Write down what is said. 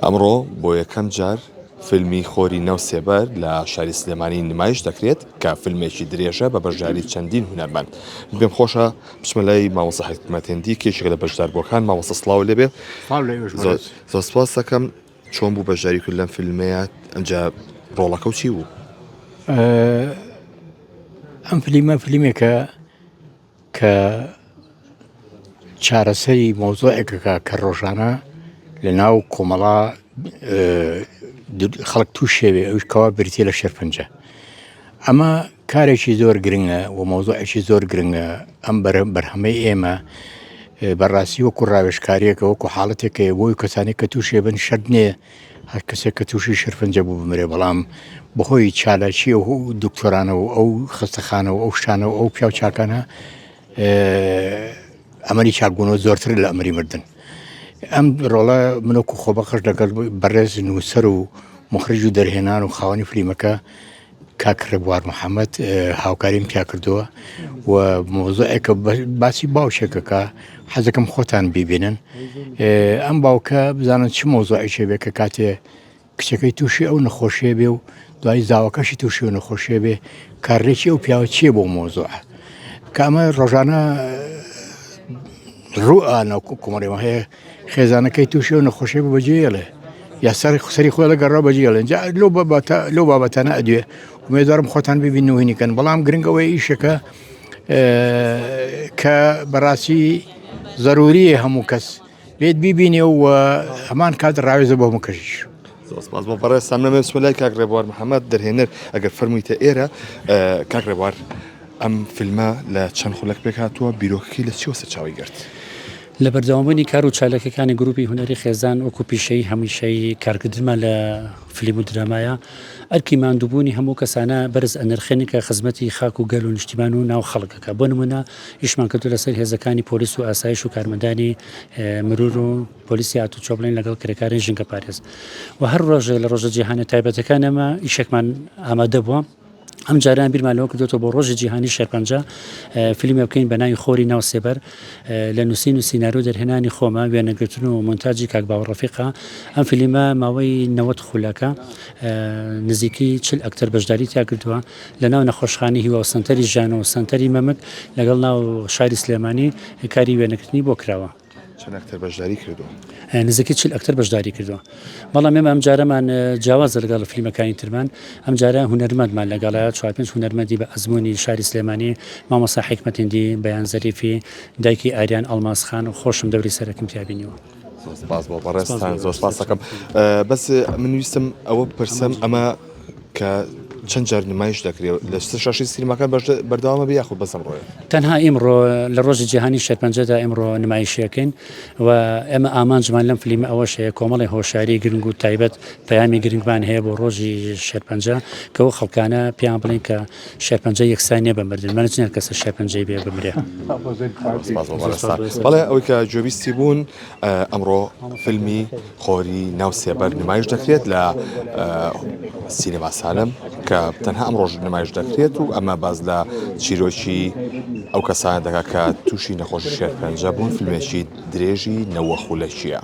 ئەمڕۆ بۆ یەکەم جار فیلمی خۆری نەو سێبەر لە شاری سلێمانی نمایش دەکرێت کە فیلمێکی درێژە بە بەشداری چەندین هونەرمەند. پێم خۆشە بچمە لای مامۆستا حکمەتێندی کێشێک لە بەشداربووەکان مامۆستا سڵاو لێبێ. زۆر سپاس دەکەم. چۆن بوو بەشداری کرد لەم فیلمەیە؟ ئەمجا ڕۆڵەکە چی بوو؟ ئەم فیلمێکە کە چارەسەری مۆزۆعێکەکە کە ڕۆژانە لە ناو کۆمەڵا خەڵک توو شێوێ ئەوش کەوا بریتە لە شێرپەنجە. ئەمە کارێکی زۆر گرنگە و مۆزۆعێکی زۆر گرنگە. ئەم بەرهەمەی ئێمە بەڕاستی وەکو ڕاوێژکاریەکە وەکو حاڵەتێکە بۆی کەسانی کە تووشێ بن شەرت نییە هەر کەسێک کە تووشی شێرپەنجە بوو بمرێ، بەڵام بەهۆی چالاکی و دکتۆرانە و ئەو خستەخانە و ئەو شانە و ئەو پیاو چاکانە ئەمەری چاکبوونەوە زۆرتر لە ئەمەری مردن. ئەم ڕۆڵە منۆکو خۆبەخش دەگەڵ بەڕێز نووسەر و مخرج و دەرهێنان و خاوەنی فیلمەکە کاک ڕێبوار محەممەد هاوکاریم پیا کردووە و مۆزۆعێکە باسی باوشێکەکە حەزەکەم خۆتان بیبینن. ئەم باوکە بزانن چ مۆزۆعێکی بێ کە کاتێ کچەکەی تووشی ئەو نەخۆشیە بێ و دوای زاوەکەشی تووشی و نەخۆشیە بێ کارڕێکی ئەو پیاوە چییە بۆ مۆزۆعە کە ئەمە ڕۆژانە ڕوئانە کومەڕێمە هەیە خێزانەکەی تووشی و نەخۆشی بە بەجێڵێ یا سەری خۆی لەگەڕا بەجێڵێ لەو بابەتانە ئەدوێ ومێدارم خۆتان ببین نوێنیکەن. بەڵام گرنگەوەی ئیشەکە کە بەڕاستی زەروریە هەموو کەس بێت بیبینێ و هەمان کات ڕاوێزە بۆ هەموو کەژیش. سپاس بۆ بەڕێستان. نەمە بچمە لای کاک ڕێبوار محەممەد دەرهێنەر ئەگەر فەرموویتە ئێرە. کاک ڕێبوار، ئەم فیلمە لە چەند خولەک پێک هاتووە، بیرۆکەکەی لە چیوە سەرچاوی گرت؟ لە بەردەوامبوونی کار و چالەکەەکانی گروپی هونەری خێزان وەکو پیشەی هەمیشەی کارکردنمە لە فیلم و درامایە ئەرکی ماندووبوونی هەموو کەسانە بەرز ئەنرخێنی کە خزمەتی خاک و گەل و نیشتیمان و ناو خەڵکەکە. بۆ نمونە ئیشمان کردو لەسەر هێزەکانی پۆلیس و ئاسایش و کارمەندانی مرور و پۆلیسی هاتو چۆبڵین لەگەڵ کرێکارانی ژنگە پارێز و هەر ڕۆژێ لە ڕۆژە جیهانی تایبەتەکانەمە ئیشێکمان ئامادە بووە. ئەم جاران بیرمانەوە کردوێتەوە بۆ ڕۆژی جیهانی شێرپەنجە فیلمی بکەین بە ناوی خۆری ناو سێبەر لە نووسین و سینارۆ دەرهێنانی خۆمە وێنەگرتن و مۆنتاژی کاک باوەڕەفیقا. ئەم فیلمە ماوەی 90 خولەکە نزیکی 40 ئەکتەر بەشداری تیا کردووە لە ناو نەخۆشخانی هیوا و سنتەری ژیان و سنتەری مەمک لەگەڵ ناو شاری سلێمانی کاری وێنەگرتنی بۆ کراوە. چەند ئەکتەر بەشداری کردووە؟ نزیکی 40 ئەکتەر بەشداری کردووە. بەڵام ئێمە ئەم جارەمان جیاوازە لەگەڵ فیلمەکانی ترمان. ئەم جارە هونەرمەندمان لەگەڵە 4-5 هونەرمەندی بە ئەزمموی شاری سلێمانی، مامۆستا حکمەتێندی، بەیان زەریفی، دایکی ئاریان ئەڵماسخان و خۆشم دەوری سەرەکەم پیابینیوە. سپاس بۆ بەڕێستان، زۆر سپاس دەکەم. بەس من ویستم ئەوە بپرسم، ئەمە کە چەند جار نمایش دەکرێت لە شاشی سینماکان بەردەوامە بێ یاخود بەسەم ڕۆیە؟ تەنها ئیمڕۆ لە ڕۆژی جیهانی شێرپەنجەدا ئیمڕۆ نمایشەکەین و ئێمە ئامانجمان لەم فیلمە ئەوەش هەیە کۆمەڵی هۆشیاری گرنگ و تایبەت پەیامی گرنگمان هەیە بۆ ڕۆژی شێرپەنجە کە ئەو خەڵکانە پێیان بڵێن کە شێرپەنجە یەکسانیە بە مردن، مەنجنێر کەسە شێرپەنجەی بێ بمرێ. بەڵێ ئەوەی کە جۆبیستی بوون ئەمڕۆ فیلمی خۆری ناو سێبەر نمایش دەکرێت لە سینەما سالم کە تەنها ئەم ڕۆژ نمایش دەکرێت و ئەمە باز لە چیرۆکی ئەو کەسانە دەکات کە تووشی نەخۆشی شێرپەنجە بوون. فیلمێکی درێژی 90 خولەکیە.